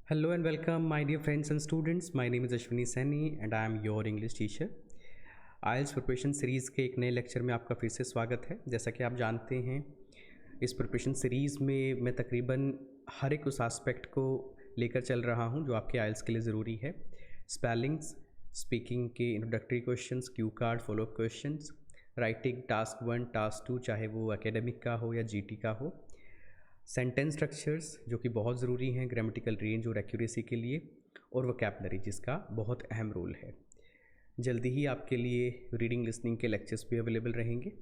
Hello and welcome, my dear friends and students. My name is Ashwini Saini and I am your English teacher. IELTS preparation series के एक नए lecture में आपका फिर से स्वागत है। जैसा कि आप जानते हैं, इस प्रिपरेशन सीरीज़ में मैं तकरीबन हर एक उस एस्पेक्ट को लेकर चल रहा हूं जो आपके आइल्स के लिए ज़रूरी है। स्पेलिंग्स, स्पीकिंग के introductory questions, Q card, follow up questions, writing task 1, task 2, चाहे वो एकेडमिक का हो या जीटी का हो, सेंटेंस स्ट्रक्चर्स जो कि बहुत ज़रूरी हैं ग्रामेटिकल रेंज और एक्यूरेसी के लिए, और वोकैबुलरी जिसका बहुत अहम रोल है। जल्दी ही आपके लिए रीडिंग लिसनिंग के लेक्चर्स भी अवेलेबल रहेंगे,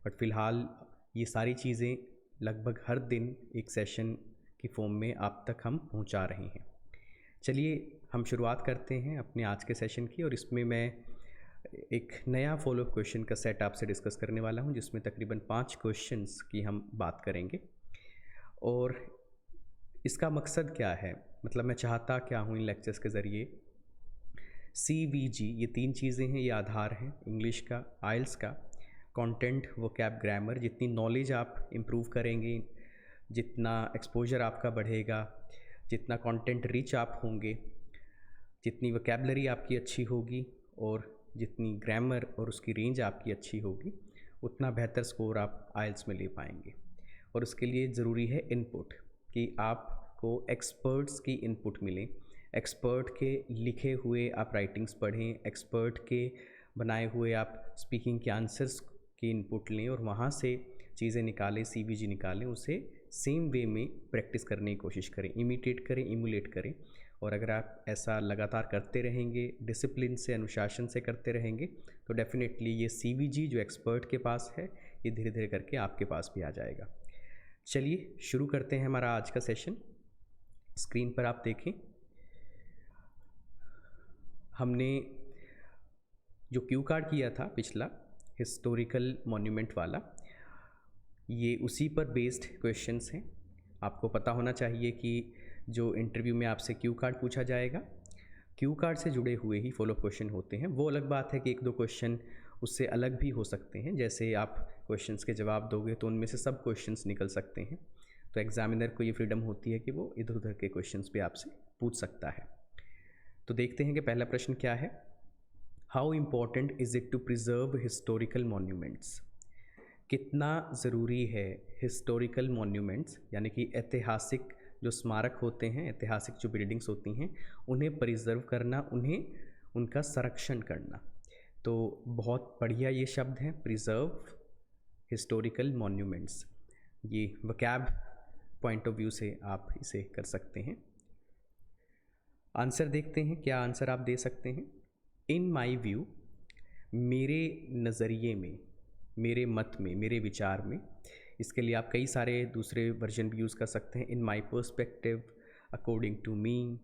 बट फ़िलहाल ये सारी चीज़ें लगभग हर दिन एक सेशन की फॉर्म में आप तक हम पहुंचा रहे हैं। चलिए हम शुरुआत करते हैं अपने आज के सेशन की, और इसमें मैं एक नया फॉलोअप क्वेश्चन का सेट आपसे डिस्कस करने वाला हूं, जिसमें तकरीबन 5 क्वेश्चंस की हम बात करेंगे। और इसका मकसद क्या है, मतलब मैं चाहता क्या हूँ इन लेक्चर्स के ज़रिए। CVG ये 3 चीज़ें हैं, ये आधार हैं इंग्लिश का, आइल्स का, कंटेंट, वोकैब, ग्रामर। जितनी नॉलेज आप इम्प्रूव करेंगे, जितना एक्सपोजर आपका बढ़ेगा, जितना कंटेंट रिच आप होंगे, जितनी वोकैबुलरी आपकी अच्छी होगी और जितनी ग्रामर और उसकी रेंज आपकी अच्छी होगी, उतना बेहतर स्कोर आप आइल्स में ले पाएंगे। और उसके लिए ज़रूरी है इनपुट, कि आपको एक्सपर्ट्स की इनपुट मिले, एक्सपर्ट के लिखे हुए आप राइटिंग्स पढ़ें, एक्सपर्ट के बनाए हुए आप स्पीकिंग के आंसर्स की इनपुट लें और वहाँ से चीज़ें निकालें, CVG निकालें, उसे सेम वे में प्रैक्टिस करने की कोशिश करें, इमिटेट करें, इमुलेट करें। और अगर आप ऐसा लगातार करते रहेंगे, डिसिप्लिन से, अनुशासन से करते रहेंगे, तो डेफिनेटली ये CVG जो एक्सपर्ट के पास है, ये धीरे धीरे करके आपके पास भी आ जाएगा। चलिए शुरू करते हैं हमारा आज का सेशन। स्क्रीन पर आप देखें, हमने जो क्यू कार्ड किया था पिछला, हिस्टोरिकल मॉन्यूमेंट वाला, ये उसी पर बेस्ड क्वेश्चंस हैं। आपको पता होना चाहिए कि जो इंटरव्यू में आपसे क्यू कार्ड पूछा जाएगा, क्यू कार्ड से जुड़े हुए ही फॉलो क्वेश्चन होते हैं। वो अलग बात है कि 1-2 क्वेश्चन उससे अलग भी हो सकते हैं, जैसे आप क्वेश्चंस के जवाब दोगे तो उनमें से सब क्वेश्चंस निकल सकते हैं। तो एग्जामिनर को ये फ्रीडम होती है कि वो इधर उधर के क्वेश्चंस भी आपसे पूछ सकता है। तो देखते हैं कि पहला प्रश्न क्या है। How important is it to preserve historical monuments? कितना ज़रूरी है हिस्टोरिकल मॉन्यूमेंट्स, यानी कि ऐतिहासिक जो स्मारक होते हैं, ऐतिहासिक जो बिल्डिंग्स होती हैं, उन्हें प्रिजर्व करना, उन्हें उनका संरक्षण करना। तो बहुत बढ़िया ये शब्द है, प्रिजर्व हिस्टोरिकल मॉन्यूमेंट्स। ये वोकैब पॉइंट ऑफ व्यू से आप इसे कर सकते हैं। आंसर देखते हैं, क्या आंसर आप दे सकते हैं। इन माई व्यू, मेरे नज़रिए में, मेरे मत में, मेरे विचार में। इसके लिए आप कई सारे दूसरे वर्जन भी यूज़ कर सकते हैं। In my perspective, according to me,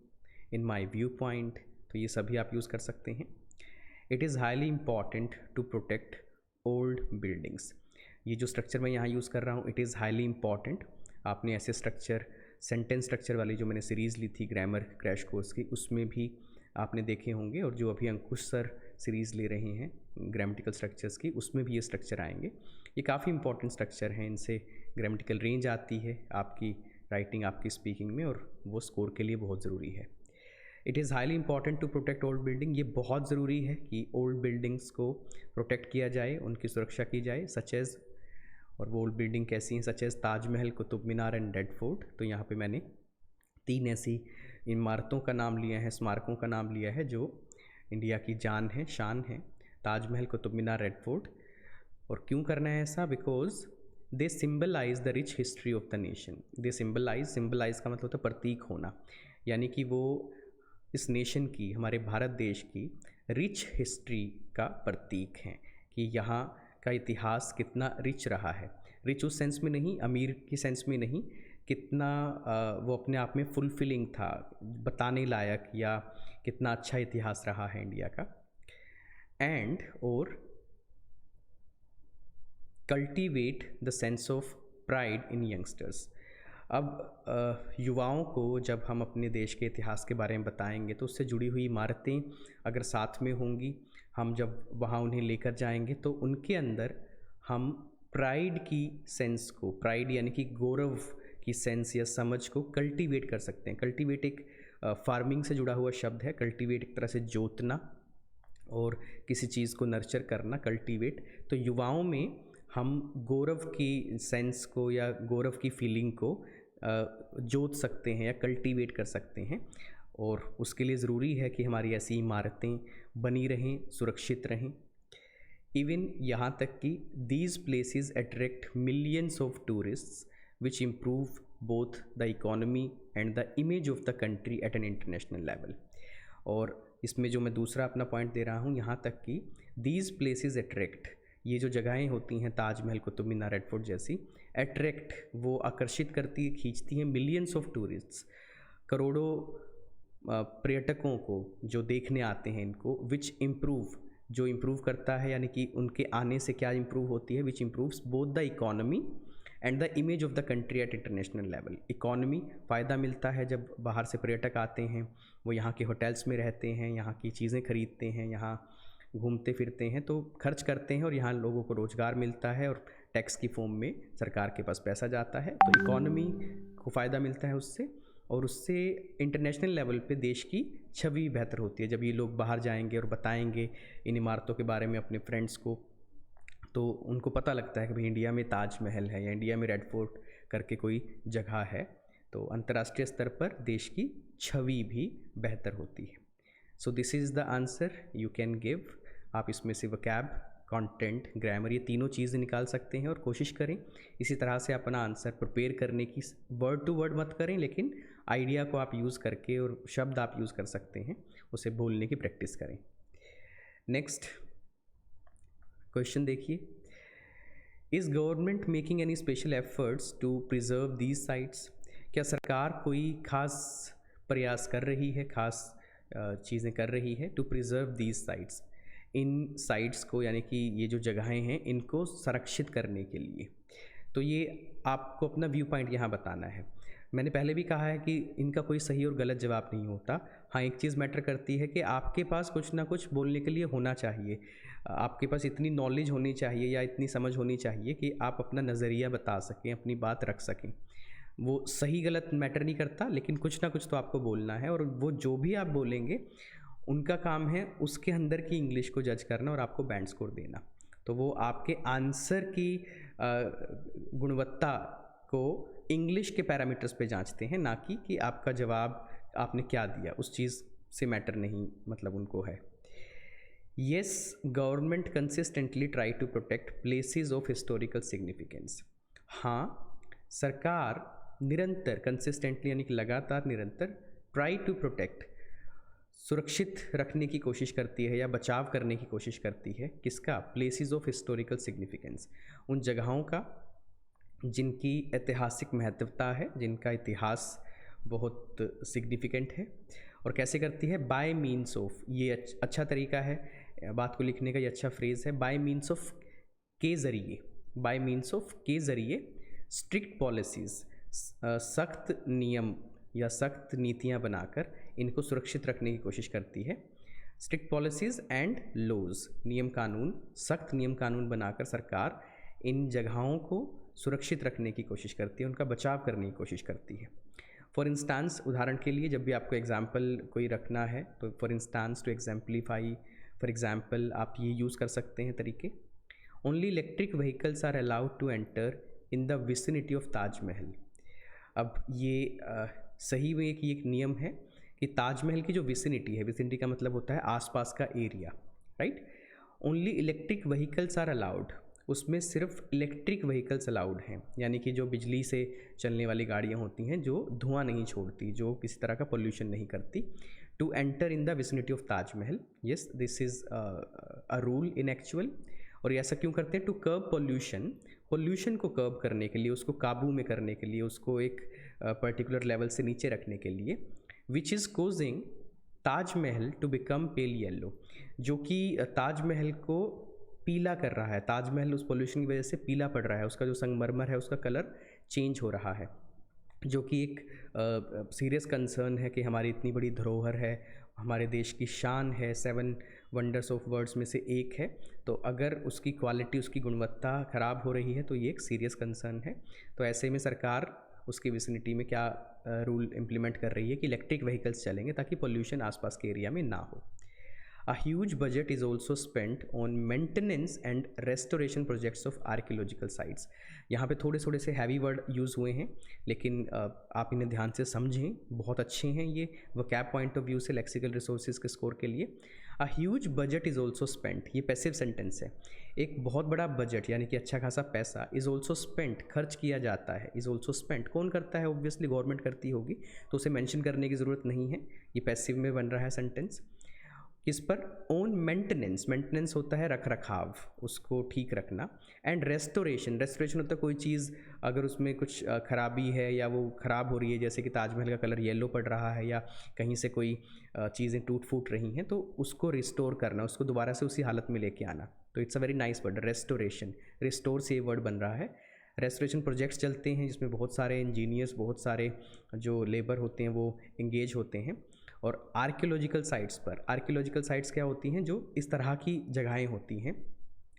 in my view point, तो ये सभी आप यूज़ कर सकते हैं। It is highly important to protect old buildings. ये जो स्ट्रक्चर मैं यहाँ यूज़ कर रहा हूँ, इट इज़ हाईली इम्पॉर्टेंट। आपने ऐसे स्ट्रक्चर, सेंटेंस स्ट्रक्चर वाली जो मैंने सीरीज़ ली थी ग्रामर क्रैश कोर्स की, उसमें भी आपने देखे होंगे, और जो अभी अंकुश सर सीरीज़ ले रहे हैं ग्रामेटिकल स्ट्रक्चर्स की, उसमें भी ये स्ट्रक्चर आएंगे। ये काफ़ी इंपॉर्टेंट स्ट्रक्चर हैं, इनसे ग्रामेटिकल रेंज आती है आपकी राइटिंग, आपकी स्पीकिंग में, और वो स्कोर के लिए बहुत ज़रूरी है। It is highly important to protect old building, ये बहुत ज़रूरी है कि ओल्ड बिल्डिंग्स को प्रोटेक्ट किया जाए, उनकी सुरक्षा की जाए, सच एज़, और वो ओल्ड बिल्डिंग कैसी हैं, such as Taj Mahal, Qutub Minar and red fort. तो यहाँ पे मैंने 3 ऐसी इमारतों का नाम लिया है, स्मारकों का नाम लिया है जो इंडिया की जान है, शान है। Taj Mahal, Qutub Minar, Red Fort. और क्यों करना है ऐसा? Because they symbolize the rich history of the nation. They symbolize का मतलब होता है प्रतीक होना, यानी कि वो इस नेशन की, हमारे भारत देश की रिच हिस्ट्री का प्रतीक हैं, कि यहाँ का इतिहास कितना रिच रहा है। रिच उस सेंस में नहीं, अमीर की सेंस में नहीं, कितना वो अपने आप में फुलफिलिंग था, बताने लायक, या कितना अच्छा इतिहास रहा है इंडिया का। एंड और cultivate the sense of pride in youngsters. अब युवाओं को जब हम अपने देश के इतिहास के बारे में बताएंगे, तो उससे जुड़ी हुई इमारतें अगर साथ में होंगी, हम जब वहाँ उन्हें लेकर जाएंगे, तो उनके अंदर हम प्राइड की सेंस को, प्राइड यानी कि गौरव की सेंस या समझ को कल्टीवेट कर सकते हैं। कल्टीवेट एक फार्मिंग से जुड़ा हुआ शब्द है। कल्टीवेट एक तरह से जोतना और किसी चीज़ को नर्चर करना, कल्टीवेट। तो युवाओं में हम गौरव की सेंस को या गौरव की फीलिंग को जोत सकते हैं या कल्टीवेट कर सकते हैं, और उसके लिए ज़रूरी है कि हमारी ऐसी इमारतें बनी रहें, सुरक्षित रहें। इवन यहाँ तक कि these places attract millions of tourists which improve both the economy and the image of the country eight an international level. और इसमें जो मैं दूसरा अपना पॉइंट दे रहा हूँ, यहाँ तक कि दीज प्लेसेस अट्रैक्ट, ये जो जगहें होती हैं ताजमहल, कुतुब मीनार, रेड फोर्ट जैसी, अट्रैक्ट वो आकर्षित करती है, खींचती हैं मिलियंस ऑफ टूरिस्ट्स, करोड़ों पर्यटकों को जो देखने आते हैं इनको, विच इम्प्रूव, जो इम्प्रूव करता है, यानी कि उनके आने से क्या इम्प्रूव होती है, which improves both the economy and the image of the country at international level. Economy फ़ायदा मिलता है जब बाहर से पर्यटक आते हैं, वो यहाँ के होटल्स में रहते हैं, यहाँ की चीज़ें खरीदते हैं, यहाँ घूमते फिरते हैं, तो खर्च करते हैं और यहाँ लोगों को रोज़गार मिलता है और टैक्स की फॉर्म में सरकार के पास पैसा जाता है, तो इकोनॉमी को फ़ायदा मिलता है उससे, और उससे इंटरनेशनल लेवल पे देश की छवि बेहतर होती है। जब ये लोग बाहर जाएंगे और बताएंगे इन इमारतों के बारे में अपने फ्रेंड्स को, तो उनको पता लगता है कि भाई इंडिया में ताजमहल है या इंडिया में रेड फोर्ट करके कोई जगह है, तो अंतर्राष्ट्रीय स्तर पर देश की छवि भी बेहतर होती है। So this is the answer you can give. आप इसमें से वोकैब, कंटेंट, ग्रामर, ये तीनों चीज़ें निकाल सकते हैं, और कोशिश करें इसी तरह से अपना आंसर प्रिपेयर करने की। वर्ड टू वर्ड मत करें, लेकिन आइडिया को आप यूज़ करके और शब्द आप यूज़ कर सकते हैं, उसे बोलने की प्रैक्टिस करें। नेक्स्ट क्वेश्चन देखिए, is government making any special efforts to preserve these sites? क्या सरकार कोई खास प्रयास कर रही है, खास चीज़ें कर रही है टू प्रिजर्व दीज साइट्स, इन साइट्स को, यानी कि ये जो जगहें हैं इनको संरक्षित करने के लिए? तो ये आपको अपना व्यू पॉइंट यहाँ बताना है। मैंने पहले भी कहा है कि इनका कोई सही और गलत जवाब नहीं होता। हाँ, एक चीज़ मैटर करती है कि आपके पास कुछ ना कुछ बोलने के लिए होना चाहिए, आपके पास इतनी नॉलेज होनी चाहिए या इतनी समझ होनी चाहिए कि आप अपना नज़रिया बता सकें, अपनी बात रख सकें। वो सही गलत मैटर नहीं करता, लेकिन कुछ ना कुछ तो आपको बोलना है, और वो जो भी आप बोलेंगे उनका काम है उसके अंदर की इंग्लिश को जज करना और आपको बैंड स्कोर देना। तो वो आपके आंसर की गुणवत्ता को इंग्लिश के पैरामीटर्स पे जांचते हैं, ना कि आपका जवाब आपने क्या दिया, उस चीज़ से मैटर नहीं मतलब उनको है। Yes, government consistently try to protect places of historical significance. हाँ, सरकार निरंतर, कंसिस्टेंटली यानी कि लगातार, निरंतर, ट्राई टू प्रोटेक्ट, सुरक्षित रखने की कोशिश करती है या बचाव करने की कोशिश करती है। किसका? प्लेसेस ऑफ हिस्टोरिकल सिग्निफिकेंस, उन जगहों का जिनकी ऐतिहासिक महत्वता है, जिनका इतिहास बहुत सिग्निफिकेंट है। और कैसे करती है? बाय मीन्स ऑफ, ये अच्छा तरीका है बात को लिखने का, ये अच्छा फ्रेज़ है, बाय मीन्स ऑफ के ज़रिए, बाय मीन्स ऑफ के ज़रिए, स्ट्रिक्ट पॉलिसीज़, सख्त नियम या सख्त नीतियाँ बनाकर इनको सुरक्षित रखने की कोशिश करती है। स्ट्रिक्ट पॉलिसीज़ एंड लॉज, नियम कानून, सख्त नियम कानून बनाकर सरकार इन जगहों को सुरक्षित रखने की कोशिश करती है, उनका बचाव करने की कोशिश करती है। फॉर इंस्टांस, उदाहरण के लिए जब भी आपको एग्जाम्पल कोई रखना है तो for instance, to exemplify, for example आप ये यूज़ कर सकते हैं तरीके। Only electric vehicles are allowed to enter in the vicinity of Taj Mahal. अब ये सही में एक नियम है कि ताजमहल की जो विसिनिटी है, विसिनिटी का मतलब होता है आसपास का area, right. Only electric vehicles are allowed, उसमें सिर्फ इलेक्ट्रिक व्हीकल्स अलाउड हैं, यानी कि जो बिजली से चलने वाली गाड़ियाँ होती हैं जो धुआं नहीं छोड़ती, जो किसी तरह का पोल्यूशन नहीं करती, to enter in the vicinity of Taj Mahal. Yes, this is a rule in actual. और ऐसा क्यों करते हैं? टू कर्ब पोल्यूशन, पोल्यूशन को कर्ब करने के लिए, उसको काबू में करने के लिए, उसको एक पर्टिकुलर लेवल से नीचे रखने के लिए। Which is causing Taj Mahal to become pale yellow, जो कि ताजमहल को पीला कर रहा है, ताजमहल उस पोल्यूशन की वजह से पीला पड़ रहा है, उसका जो संगमरमर है उसका कलर चेंज हो रहा है, जो कि एक सीरियस कंसर्न है कि हमारी इतनी बड़ी धरोहर है, हमारे देश की शान है, 7 वंडर्स ऑफ वर्ल्ड्स में से एक है, तो अगर उसकी क्वालिटी, उसकी गुणवत्ता ख़राब हो रही है तो ये एक सीरियस कंसर्न है। तो ऐसे में सरकार उसकी विसिनिटी में क्या रूल इम्प्लीमेंट कर रही है कि इलेक्ट्रिक व्हीकल्स चलेंगे ताकि पोल्यूशन आसपास के एरिया में ना हो। A huge budget is also spent on maintenance and restoration projects of archaeological sites। यहाँ पे थोड़े थोड़े से हैवी वर्ड यूज़ हुए हैं, लेकिन आप इन्हें ध्यान से समझें, बहुत अच्छे हैं ये वोकैब पॉइंट ऑफ व्यू से लेक्सिकल रिसोर्सेज के स्कोर के लिए। A huge budget is also spent, ये पैसिव सेंटेंस है। एक बहुत बड़ा बजट यानी कि अच्छा खासा पैसा इज़ ऑल्सो स्पेंट, खर्च किया जाता है। इज़ ऑल्सो स्पेंट कौन करता है? ऑब्वियसली गवर्नमेंट करती होगी, तो उसे मेंशन करने की ज़रूरत नहीं है, ये पैसिव में बन रहा है सेंटेंस। किस पर? ओन मेंटेनेंस, मेंटेनेंस होता है रख रखाव, उसको ठीक रखना। एंड रेस्टोरेशन, रेस्टोरेशन होता है कोई चीज़ अगर उसमें कुछ खराबी है या वो ख़राब हो रही है, जैसे कि ताजमहल का कलर येलो पड़ रहा है या कहीं से कोई चीज़ें टूट फूट रही हैं, तो उसको रिस्टोर करना, उसको दोबारा से उसी हालत में लेके आना। तो it's a very nice word, restoration. Restore से ये वर्ड बन रहा है। रेस्टोरेशन प्रोजेक्ट्स चलते हैं जिसमें बहुत सारे इंजीनियर्स, बहुत सारे जो लेबर होते हैं वो इंगेज होते हैं। और आर्कियोलॉजिकल साइट्स पर, आर्कियोलॉजिकल साइट्स क्या होती हैं? जो इस तरह की जगहें होती हैं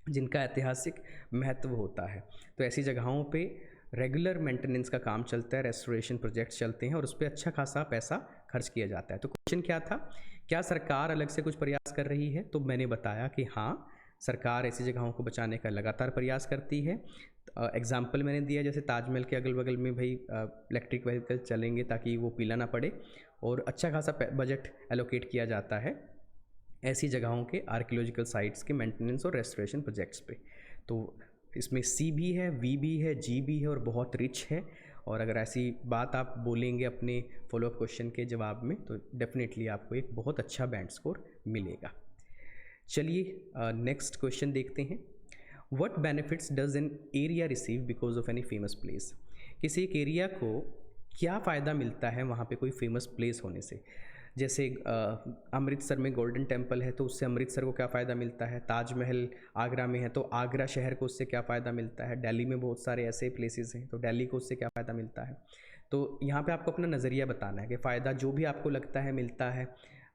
जिनका ऐतिहासिक महत्व होता है, तो ऐसी जगहों पे रेगुलर मेंटेनेंस का काम चलता है, रेस्टोरेशन प्रोजेक्ट्स चलते हैं और उस पर अच्छा खासा पैसा खर्च किया जाता है। तो क्वेश्चन क्या था? क्या सरकार अलग से कुछ प्रयास कर रही है? तो मैंने बताया कि हाँ, सरकार ऐसी जगहों को बचाने का लगातार प्रयास करती है। एग्जाम्पल मैंने दिया, जैसे ताजमहल के अगल बगल में भाई इलेक्ट्रिक व्हीकल चलेंगे ताकि वो पीला ना पड़े, और अच्छा खासा बजट एलोकेट किया जाता है ऐसी जगहों के आर्कियोलॉजिकल साइट्स के मेंटेनेंस और रेस्टोरेशन प्रोजेक्ट्स पे। तो इसमें सी भी है, वी भी है, जी भी है और बहुत रिच है। और अगर ऐसी बात आप बोलेंगे अपने फॉलोअप क्वेश्चन के जवाब में तो डेफिनेटली आपको एक बहुत अच्छा बैंड स्कोर मिलेगा। चलिए नेक्स्ट क्वेश्चन देखते हैं। What benefits does an area receive because of any famous place? किसी एक एरिया को क्या फ़ायदा मिलता है वहाँ पे कोई फेमस प्लेस होने से? जैसे अमृतसर में गोल्डन टेम्पल है तो उससे अमृतसर को क्या फ़ायदा मिलता है? ताजमहल आगरा में है तो आगरा शहर को उससे क्या फ़ायदा मिलता है? दिल्ली में बहुत सारे ऐसे प्लेसेस हैं तो दिल्ली को उससे क्या फ़ायदा मिलता है? तो यहाँ पे आपको अपना नज़रिया बताना है कि फ़ायदा जो भी आपको लगता है मिलता है,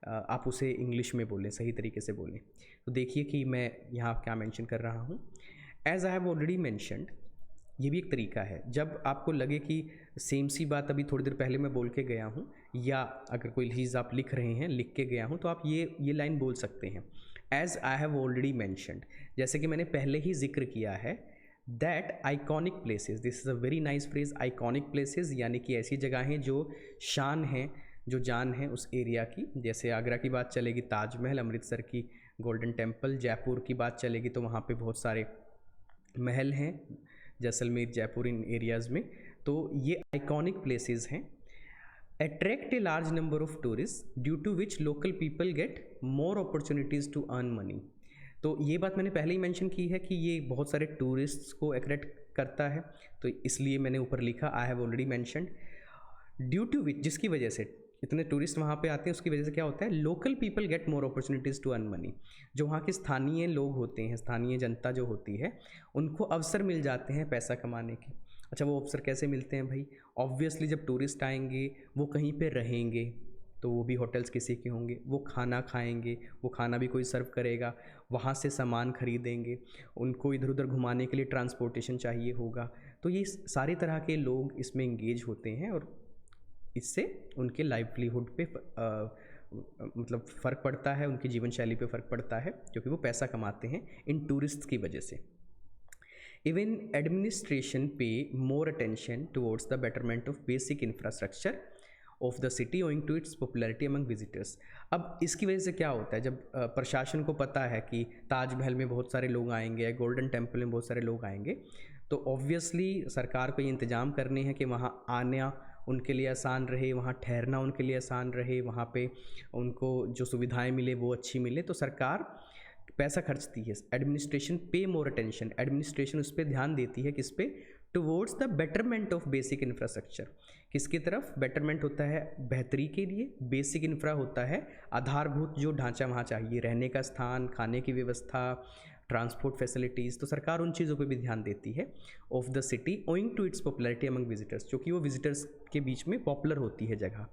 आप उसे इंग्लिश में बोलें, सही तरीके से बोलें। तो देखिए कि मैं यहाँ क्या मेंशन कर रहा हूँ। As I have already mentioned, ये भी एक तरीका है। जब आपको लगे कि सेम सी बात अभी थोड़ी देर पहले मैं बोल के गया हूँ, या अगर कोई चीज़ आप लिख रहे हैं, लिख के गया हूँ, तो आप ये लाइन बोल सकते हैं, as I have already mentioned, जैसे कि मैंने पहले ही जिक्र किया है। That iconic places, this is a very nice phrase, iconic places यानी कि ऐसी जगहें जो शान हैं, जो जान है उस एरिया की। जैसे आगरा की बात चलेगी ताजमहल, अमृतसर की गोल्डन टेम्पल, जयपुर की बात चलेगी तो वहाँ पे बहुत सारे महल हैं, जैसलमेर, जयपुर, इन एरियाज़ में। तो ये आइकॉनिक प्लेसेस हैं। Attract a large number of tourist due to which local people get more opportunities to earn money. तो ये बात मैंने पहले ही मेंशन की है कि ये बहुत सारे टूरिस्ट्स को अट्रैक्ट करता है, तो इसलिए मैंने ऊपर लिखा I have already mentioned. Due to which, जिसकी वजह से इतने टूरिस्ट वहाँ पे आते हैं, उसकी वजह से क्या होता है? Local people get more opportunities to earn money. जो वहाँ के स्थानीय लोग होते हैं, स्थानीय जनता जो होती है, उनको अवसर मिल जाते हैं पैसा कमाने के। अच्छा, वो अवसर कैसे मिलते हैं भाई? ऑब्वियसली जब टूरिस्ट आएंगे वो कहीं पे रहेंगे, तो वो भी होटल्स किसी के होंगे, वो खाना खाएंगे, वो खाना भी कोई सर्व करेगा, वहाँ से सामान खरीदेंगे, उनको इधर उधर घुमाने के लिए ट्रांसपोर्टेशन चाहिए होगा। तो ये सारे तरह के लोग इसमें इंगेज होते हैं और इससे उनके लाइवलीहुड पे मतलब फ़र्क पड़ता है, उनकी जीवन शैली पे फ़र्क पड़ता है, क्योंकि वो पैसा कमाते हैं इन टूरिस्ट की वजह से। Even administration pay more attention towards the betterment of basic infrastructure of the city owing to its popularity among visitors. अब इसकी वजह से क्या होता है? जब प्रशासन को पता है कि ताजमहल में बहुत सारे लोग आएंगे, गोल्डन टेम्पल में बहुत सारे लोग आएंगे, तो ऑब्वियसली सरकार को ये इंतज़ाम करने हैं कि वहाँ आना उनके लिए आसान रहे, वहाँ ठहरना उनके लिए आसान रहे, वहाँ पे उनको जो सुविधाएं मिले वो अच्छी मिले। तो सरकार पैसा खर्चती है। Administration pay more attention, administration उस पर ध्यान देती है, किस पे? Towards the betterment of basic infrastructure. किसकी तरफ बेटरमेंट होता है? बेहतरी के लिए। बेसिक इंफ्रा होता है आधारभूत जो ढांचा वहाँ चाहिए, रहने का स्थान, खाने की व्यवस्था, ट्रांसपोर्ट फैसिलिटीज़। तो सरकार उन चीज़ों पे भी ध्यान देती है। Of the city owing to its popularity among visitors, क्योंकि वो विजिटर्स के बीच में पॉपुलर होती है जगह।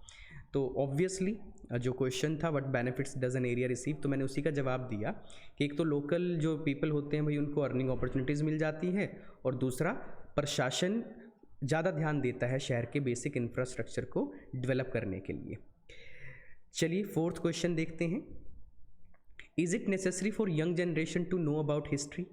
तो ऑब्वियसली जो क्वेश्चन था what benefits does an area receive, तो मैंने उसी का जवाब दिया कि एक तो लोकल जो पीपल होते हैं भाई उनको अर्निंग अपॉर्चुनिटीज़ मिल जाती है, और दूसरा प्रशासन ज़्यादा ध्यान देता है शहर के बेसिक इंफ्रास्ट्रक्चर को डेवलप करने के लिए। चलिए फोर्थ क्वेश्चन देखते हैं। Is it necessary for young generation to know about history?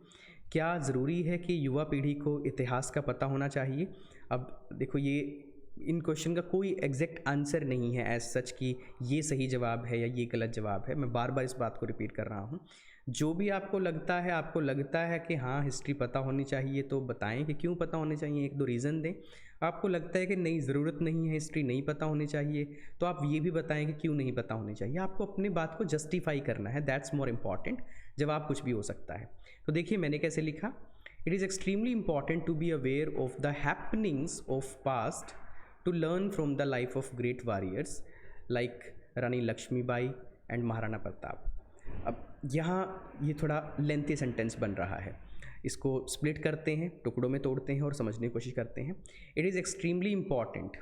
क्या ज़रूरी है कि युवा पीढ़ी को इतिहास का पता होना चाहिए? अब देखो, ये इन क्वेश्चन का कोई एग्जैक्ट आंसर नहीं है एज सच कि ये सही जवाब है या ये गलत जवाब है। मैं बार बार इस बात को रिपीट कर रहा हूँ। जो भी आपको लगता है कि हाँ हिस्ट्री पता होनी चाहिए, तो बताएं कि क्यों पता होनी चाहिए, एक दो रीज़न दें। आपको लगता है कि नहीं, ज़रूरत नहीं है, हिस्ट्री नहीं पता होनी चाहिए, तो आप ये भी बताएं कि क्यों नहीं पता होनी चाहिए। आपको अपनी बात को जस्टिफाई करना है, दैट्स मोर इम्पॉर्टेंट। जवाब कुछ भी हो सकता है। तो देखिए मैंने कैसे लिखा। It is extremely important to be aware of the happenings of past to learn from the life of great warriors like Rani Lakshmibai and Maharana Pratap. अब यहाँ ये थोड़ा लेंथी सेंटेंस बन रहा है, इसको स्प्लिट करते हैं, टुकड़ों में तोड़ते हैं और समझने की कोशिश करते हैं। इट इज़ एक्सट्रीमली इम्पॉर्टेंट,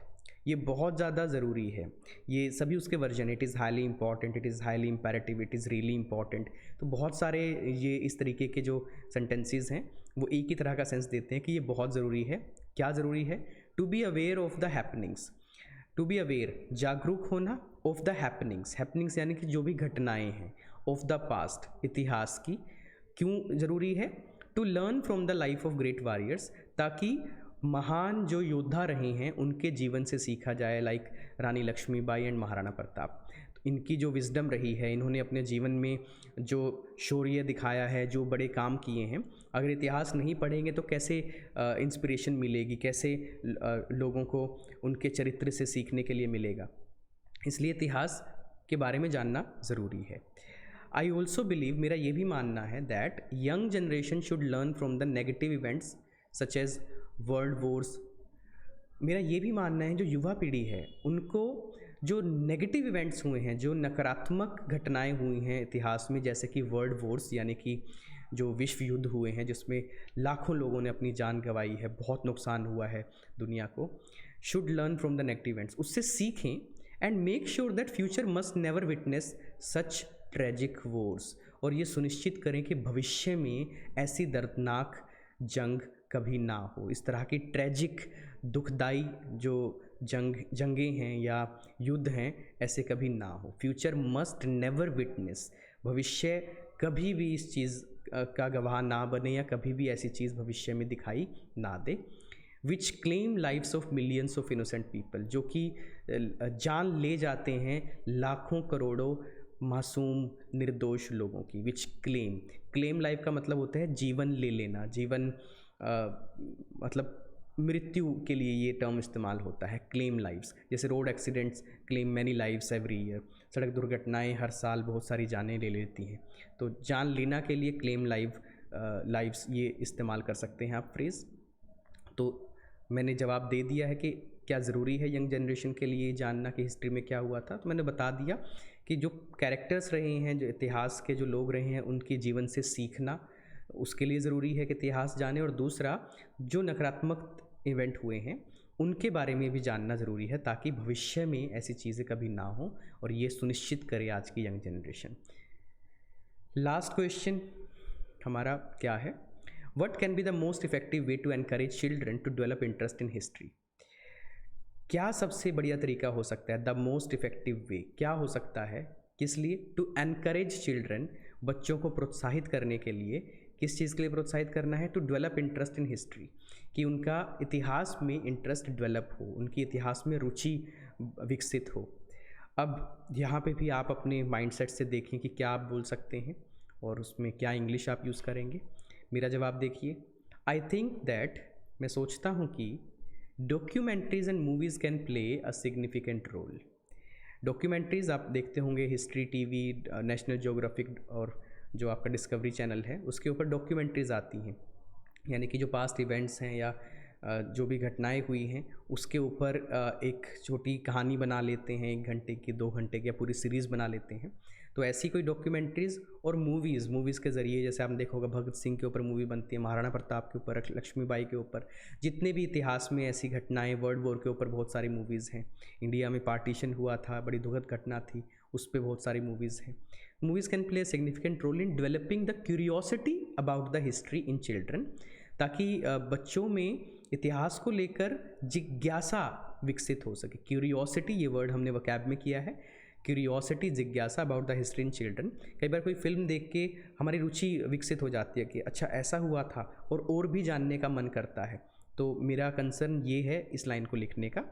ये बहुत ज़्यादा ज़रूरी है। ये सभी उसके version, it is highly important, it is highly imperative, it is really important. तो बहुत सारे ये इस तरीके के जो सेंटेंसेस हैं वो एक ही तरह का सेंस देते हैं कि ये बहुत ज़रूरी है। क्या ज़रूरी है? To be aware of the happenings, to be aware जागरूक होना, ऑफ द हैपनिंग्स, हैपनिंग्स यानी कि जो भी घटनाएं हैं, ऑफ द पास्ट इतिहास की। क्यों ज़रूरी है? To learn from the life of great warriors, ताकि महान जो योद्धा रहे हैं उनके जीवन से सीखा जाए, लाइक रानी लक्ष्मीबाई एंड महाराणा प्रताप। इनकी जो विजडम रही है, इन्होंने अपने जीवन में जो शौर्य दिखाया है, जो बड़े काम किए हैं, अगर इतिहास नहीं पढ़ेंगे तो कैसे इंस्पिरेशन मिलेगी, कैसे लोगों को उनके चरित्र से सीखने के लिए मिलेगा। इसलिए इतिहास के बारे में जानना ज़रूरी है। आई ऑल्सो बिलीव, मेरा ये भी मानना है that young generation should learn from the negative events such as world wars. मेरा ये भी मानना है जो युवा पीढ़ी है उनको जो नेगेटिव इवेंट्स हुए हैं, जो नकारात्मक घटनाएं हुई हैं इतिहास में, जैसे कि वर्ल्ड वॉर्स यानी कि जो विश्व युद्ध हुए हैं जिसमें लाखों लोगों ने अपनी जान गंवाई है, बहुत नुकसान हुआ है दुनिया को, should learn from the negative events, उससे सीखें and make sure that future must never witness such tragic Wars. और ये सुनिश्चित करें कि भविष्य में ऐसी दर्दनाक जंग कभी ना हो, इस तरह की ट्रेजिक दुखदाई जो जंगें हैं या युद्ध हैं ऐसे कभी ना हो। फ्यूचर मस्ट नेवर विटनेस, भविष्य कभी भी इस चीज़ का गवाह ना बने या कभी भी ऐसी चीज़ भविष्य में दिखाई ना दे। Which claim lives of millions of innocent people, जो कि जान ले जाते हैं लाखों करोड़ों मासूम निर्दोष लोगों की। विच क्लेम लाइफ का मतलब होता है जीवन ले लेना, जीवन मतलब मृत्यु के लिए ये टर्म इस्तेमाल होता है, क्लेम लाइव्स। जैसे road accidents claim many lives every year, सड़क दुर्घटनाएं हर साल बहुत सारी जानें ले लेती हैं, तो जान लेना के लिए क्लेम लाइव्स ये इस्तेमाल कर सकते हैं आप फ्रेज़। तो मैंने जवाब दे दिया है कि क्या ज़रूरी है यंग जनरेशन के लिए जानना कि हिस्ट्री में क्या हुआ था। तो मैंने बता दिया कि जो कैरेक्टर्स रहे हैं, जो इतिहास के जो लोग रहे हैं, उनके जीवन से सीखना उसके लिए ज़रूरी है कि इतिहास जाने, और दूसरा जो नकारात्मक इवेंट हुए हैं उनके बारे में भी जानना ज़रूरी है ताकि भविष्य में ऐसी चीज़ें कभी ना हो, और ये सुनिश्चित करे आज की यंग जनरेशन। लास्ट क्वेश्चन हमारा क्या है? What can be the most effective way to encourage children to develop interest in history? क्या सबसे बढ़िया तरीका हो सकता है? द मोस्ट इफेक्टिव वे क्या हो सकता है? किस लिए? टू एनकरेज चिल्ड्रन, बच्चों को प्रोत्साहित करने के लिए। किस चीज़ के लिए प्रोत्साहित करना है? To develop interest in history, कि उनका इतिहास में इंटरेस्ट डेवलप हो, उनकी इतिहास में रुचि विकसित हो। अब यहाँ पे भी आप अपने माइंडसेट से देखें कि क्या आप बोल सकते हैं और उसमें क्या इंग्लिश आप यूज़ करेंगे। मेरा जवाब देखिए, आई थिंक दैट, मैं सोचता हूँ कि documentaries and movies can play a significant role. Documentaries आप देखते होंगे, हिस्ट्री टीवी, नेशनल ज्योग्राफिक और जो आपका डिस्कवरी चैनल है उसके ऊपर डॉक्यूमेंट्रीज़ आती हैं, यानी कि जो पास्ट इवेंट्स हैं या जो भी घटनाएं हुई हैं उसके ऊपर एक छोटी कहानी बना लेते हैं, 1 घंटे की, 2 घंटे की, या पूरी सीरीज़ बना लेते हैं। तो ऐसी कोई डॉक्यूमेंट्रीज़ और मूवीज़ के ज़रिए, जैसे आपने देखा होगा भगत सिंह के ऊपर मूवी बनती है, महाराणा प्रताप के ऊपर, लक्ष्मीबाई के ऊपर, जितने भी इतिहास में ऐसी घटनाएं, वर्ल्ड वॉर के ऊपर बहुत सारी मूवीज़ हैं। इंडिया में पार्टीशन हुआ था, बड़ी दुखद घटना थी, उस पर बहुत सारी मूवीज़ हैं। Movies can play significant role in developing the curiosity about the history in children, ताकि बच्चों में इतिहास को लेकर जिज्ञासा विकसित हो सके। क्यूरियोसिटी ये वर्ड हमने वोकैब में किया है, क्यूरियोसिटी, जिज्ञासा about the history in children. कई बार कोई फिल्म देख के हमारी रुचि विकसित हो जाती है कि अच्छा ऐसा हुआ था, और भी जानने का मन करता है। तो मेरा कंसर्न ये है इस लाइन को लिखने का।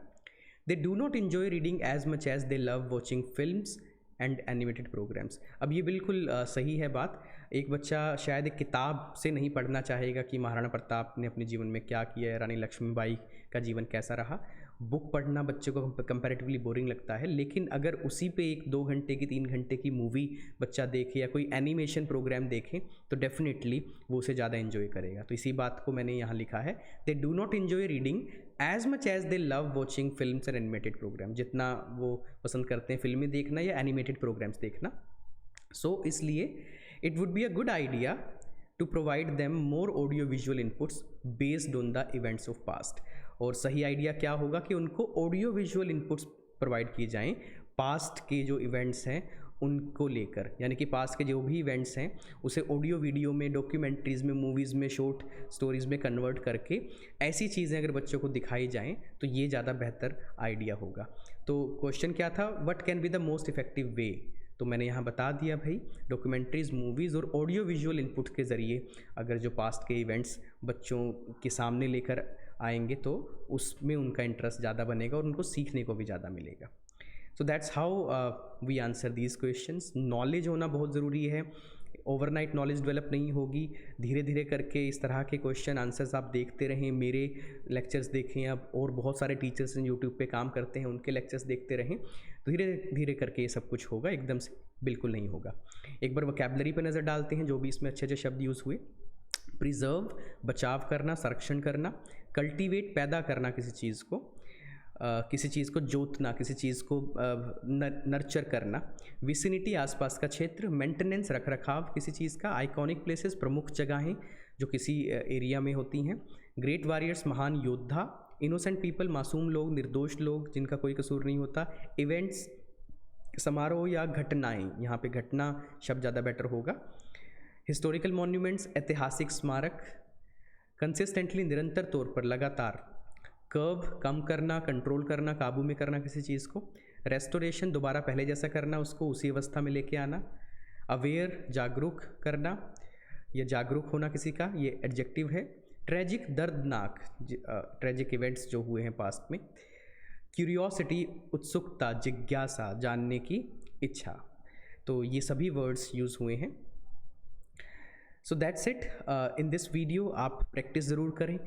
They do not enjoy reading as much as they love watching films and animated programmes. अब ये बिल्कुल सही है बात। एक बच्चा शायद एक किताब से नहीं पढ़ना चाहेगा कि महाराणा प्रताप ने अपने जीवन में क्या किया है, रानी लक्ष्मीबाई का जीवन कैसा रहा। बुक पढ़ना बच्चे को कंपैरेटिवली बोरिंग लगता है, लेकिन अगर उसी पे 1-2 घंटे की 3 घंटे की मूवी बच्चा देखे या कोई एनिमेशन प्रोग्राम देखे तो डेफिनेटली वो उसे ज़्यादा इन्जॉय करेगा। तो इसी बात को मैंने यहाँ लिखा है, they do not enjoy reading as much as they love watching films and animated programme. जितना वो पसंद करते हैं फिल्में देखना या एनिमेटेड प्रोग्राम्स देखना। सो इसलिए it would be a good idea to provide them more audio visual inputs based on the events of past. और सही आइडिया क्या होगा कि उनको ऑडियो विजुअल इनपुट्स प्रोवाइड किए जाएं पास्ट के जो इवेंट्स हैं उनको लेकर, यानी कि पास्ट के जो भी इवेंट्स हैं उसे ऑडियो वीडियो में, डॉक्यूमेंट्रीज़ में, मूवीज़ में, शॉर्ट स्टोरीज़ में कन्वर्ट करके ऐसी चीज़ें अगर बच्चों को दिखाई जाएं तो ये ज़्यादा बेहतर आइडिया होगा। तो क्वेश्चन क्या था, what can be the most effective वे। तो मैंने यहाँ बता दिया भाई, डॉक्यूमेंट्रीज़, मूवीज़ और ऑडियो विजुअल इनपुट के ज़रिए अगर जो पास्ट के इवेंट्स बच्चों के सामने लेकर आएंगे तो उसमें उनका इंटरेस्ट ज़्यादा बनेगा और उनको सीखने को भी ज़्यादा मिलेगा। So that's how we answer these questions. Knowledge होना बहुत ज़रूरी है, ओवरनाइट नॉलेज डेवलप नहीं होगी। धीरे धीरे करके इस तरह के क्वेश्चन आंसर्स आप देखते रहें, मेरे लेक्चर्स देखें आप, और बहुत सारे टीचर्स यूट्यूब पे काम करते हैं उनके लेक्चर्स देखते रहें, तो धीरे धीरे करके ये सब कुछ होगा, एकदम से बिल्कुल नहीं होगा। एक बार वोकैबुलरी पे नज़र डालते हैं, जो भी इसमें अच्छे अच्छे शब्द यूज़ हुए। प्रिजर्व, बचाव करना, संरक्षण करना। कल्टीवेट, पैदा करना किसी चीज़ को, किसी चीज़ को जोतना, किसी चीज़ को नर्चर करना। विसिनिटी, आसपास का क्षेत्र। मेंटेनेंस, रख रखाव किसी चीज़ का। आइकॉनिक प्लेसेस, प्रमुख जगहें जो किसी एरिया में होती हैं। ग्रेट वॉरियर्स, महान योद्धा। इनोसेंट पीपल, मासूम लोग, निर्दोष लोग जिनका कोई कसूर नहीं होता। इवेंट्स, समारोह या घटनाएँ, यहाँ पे घटना शब्द ज़्यादा बेटर होगा। हिस्टोरिकल मॉन्यूमेंट्स, ऐतिहासिक स्मारक। कंसिस्टेंटली, निरंतर तौर पर, लगातार। कर्व, कम करना, कंट्रोल करना, काबू में करना किसी चीज़ को। रेस्टोरेशन, दोबारा पहले जैसा करना, उसको उसी अवस्था में लेके आना। अवेयर, जागरूक करना या जागरूक होना किसी का, ये एडजेक्टिव है। ट्रेजिक, दर्दनाक, ट्रेजिक इवेंट्स जो हुए हैं पास्ट में। क्यूरियोसिटी, उत्सुकता, जिज्ञासा, जानने की इच्छा। तो ये सभी वर्ड्स यूज़ हुए हैं। So that's it in this video. आप प्रैक्टिस ज़रूर करें।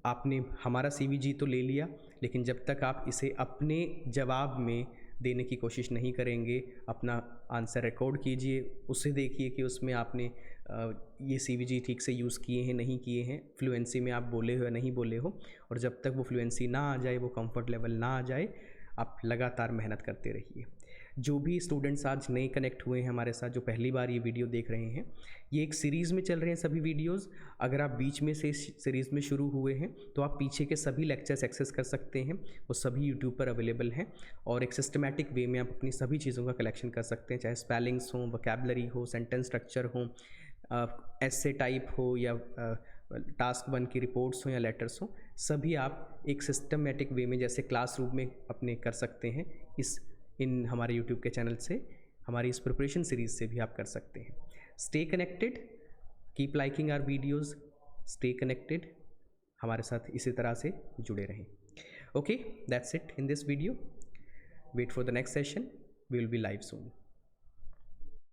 आपने हमारा CVG तो ले लिया, लेकिन जब तक आप इसे अपने जवाब में देने की कोशिश नहीं करेंगे, अपना आंसर रिकॉर्ड कीजिए, उसे देखिए कि उसमें आपने ये CVG ठीक से यूज़ किए हैं, नहीं किए हैं, फ्लुएंसी में आप बोले हो या नहीं बोले हो। और जब तक वो फ्लुएंसी ना आ जाए, वो कंफर्ट लेवल ना आ जाए, आप लगातार मेहनत करते रहिए। जो भी स्टूडेंट्स आज नए कनेक्ट हुए हैं हमारे साथ, जो पहली बार ये वीडियो देख रहे हैं, ये एक सीरीज़ में चल रहे हैं सभी वीडियोस। अगर आप बीच में से सीरीज़ में शुरू हुए हैं तो आप पीछे के सभी लेक्चर्स एक्सेस कर सकते हैं, वो सभी यूट्यूब पर अवेलेबल हैं। और एक सिस्टमैटिक वे में आप अपनी सभी चीज़ों का कलेक्शन कर सकते हैं, चाहे स्पेलिंग्स हों, वोकैबुलरी हो, सेंटेंस स्ट्रक्चर हो, एसे टाइप हो, या टास्क 1 की रिपोर्ट्स हों या लेटर्स हों, सभी आप एक सिस्टमैटिक वे में जैसे क्लासरूम में अपने कर सकते हैं, इन हमारे यूट्यूब के चैनल से, हमारी इस प्रिपरेशन सीरीज़ से भी आप कर सकते हैं। Stay connected, keep liking our videos, stay connected, हमारे साथ इसी तरह से जुड़े रहें। Okay, that's it in this video. Wait for the next session, we will be live soon.